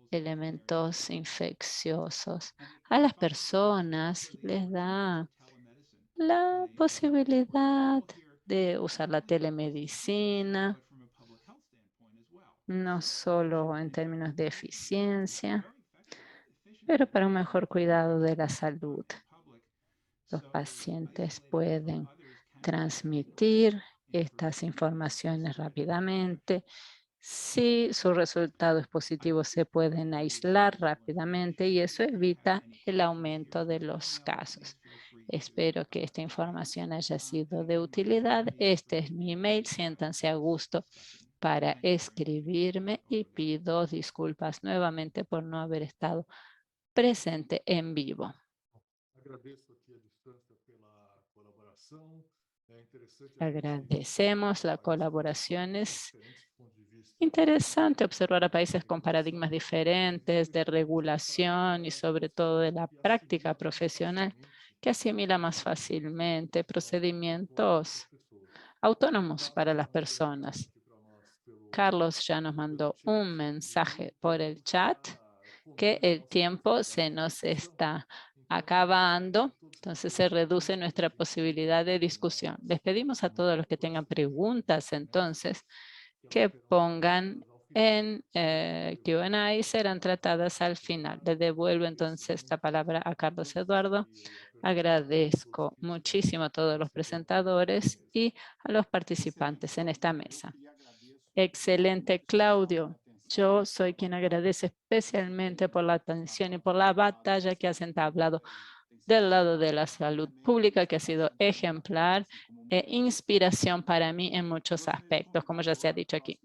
elementos infecciosos. A las personas les da la posibilidad de usar la telemedicina, no solo en términos de eficiencia, pero para un mejor cuidado de la salud. Los pacientes pueden transmitir estas informaciones rápidamente. Si su resultado es positivo, se pueden aislar rápidamente y eso evita el aumento de los casos. Espero que esta información haya sido de utilidad. Este es mi email. Siéntanse a gusto para escribirme y pido disculpas nuevamente por no haber estado presente en vivo. Agradecemos la colaboración. Es interesante observar a países con paradigmas diferentes de regulación y sobre todo de la práctica profesional que asimila más fácilmente procedimientos autónomos para las personas. Carlos ya nos mandó un mensaje por el chat que el tiempo se nos está acabando, entonces se reduce nuestra posibilidad de discusión. Les pedimos a todos los que tengan preguntas entonces que pongan en Q&A y serán tratadas al final. Le devuelvo entonces la palabra a Carlos Eduardo. Agradezco muchísimo a todos los presentadores y a los participantes en esta mesa. Excelente, Claudio. Yo soy quien agradece especialmente por la atención y por la batalla que has entablado del lado de la salud pública, que ha sido ejemplar e inspiración para mí en muchos aspectos, como ya se ha dicho aquí.